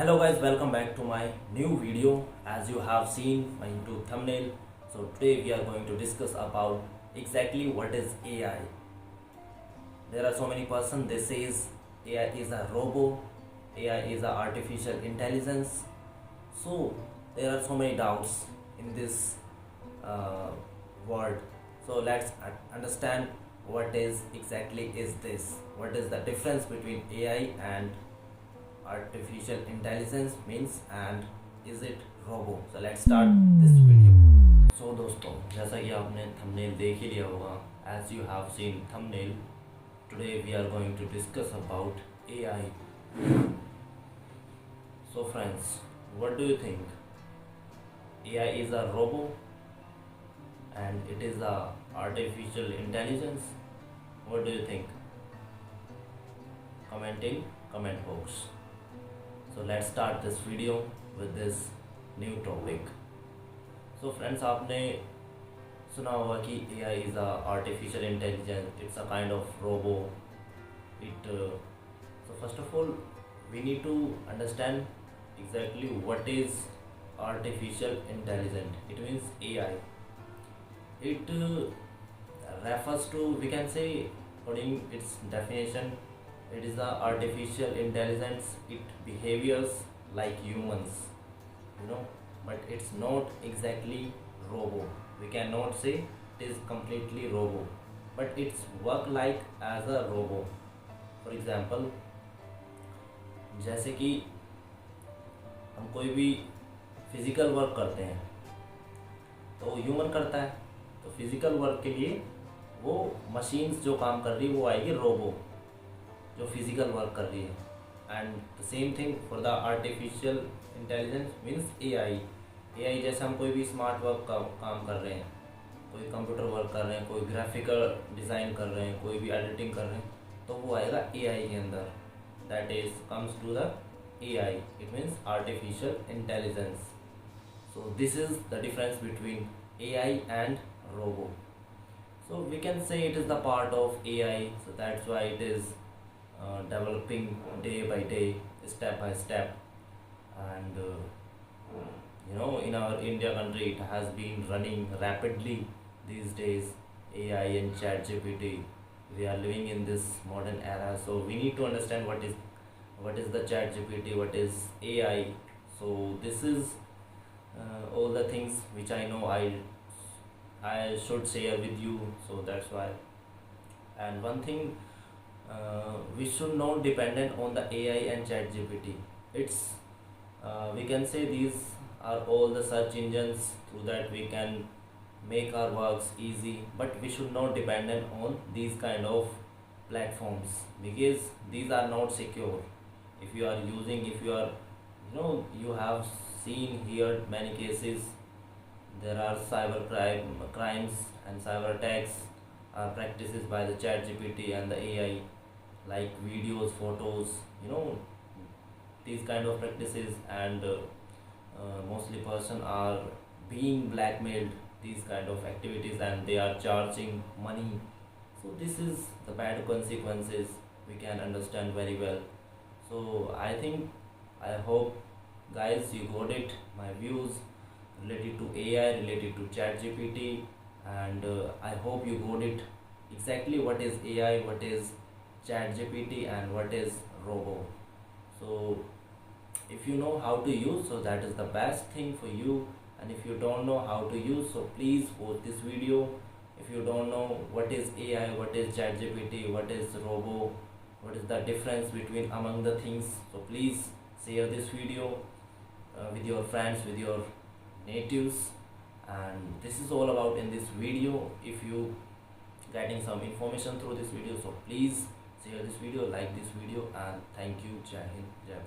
Hello guys, welcome back to my new video. As you have seen my YouTube thumbnail, so today we are going to discuss about exactly what is AI. There are so many persons they says AI is a robo, AI is a artificial intelligence. So there are so many doubts in this uh, word. So let's understand what is exactly is this. What is the difference between AI and artificial intelligence means and is it robo. So let's start this video. So दोस्तों, जैसा कि आपने thumbnail देख ही लिया होगा, as you have seen thumbnail, today we are going to discuss about AI. So friends, what do you think? AI is a robo and it is a artificial intelligence. What do you think? Comment in comment box. So let's start this video with this new topic. So friends, आपने सुना होगा कि AI is a artificial intelligence. It's a kind of robo. So first of all, we need to understand exactly what is artificial intelligence. It means AI. It refers to, we can say, according its definition, it is a artificial intelligence. It behaviors like humans, but it's not exactly robo. We cannot say it is completely robo, but it's work like as a robo. For example, जैसे कि हम कोई भी physical work करते हैं तो human करता है, तो फिजिकल वर्क के लिए वो मशीन्स जो काम कर रही है वो आएगी रोबो, जो फिजिकल वर्क कर रही है. And the same thing for the artificial intelligence means AI जैसे हम कोई भी स्मार्ट वर्क का काम कर रहे हैं, कोई कंप्यूटर वर्क कर रहे हैं, कोई ग्राफिकल डिज़ाइन कर रहे हैं, कोई भी एडिटिंग कर रहे हैं, तो वो आएगा एआई के अंदर. That is comes to the AI. It means artificial intelligence. So this is the difference between AI and robo. So we can say it is the part of AI, so that's why it is developing day by day, step by step. And in our India country it has been running rapidly these days. AI and ChatGPT, we are living in this modern era, so we need to understand what is the ChatGPT, what is AI. So this is all the things which I know I should share with you, so that's why. And one thing, we should not dependent on the AI and ChatGPT. It's we can say these are all the search engines, through that we can make our works easy, but we should not dependent on these kind of platforms, because these are not secure. If you are using, if you are, you have seen here many cases. There are crimes and cyber attacks are practices by the ChatGPT and the AI, like videos, photos, these kind of practices. And mostly person are being blackmailed these kind of activities, and they are charging money. So this is the bad consequences, we can understand very well. So I hope guys you got it, my views related to AI, related to ChatGPT, and I hope you got it exactly what is AI, what is ChatGPT, and what is robo. So if you know how to use, so that is the best thing for you. And if you don't know how to use, so please watch this video. If you don't know what is AI, what is ChatGPT, what is robo, what is the difference between among the things, so please share this video with your friends, with your natives. And this is all about in this video. If you getting some information through this video, so please share this video, like this video, and thank you. Jai Hind, Jai Bharat.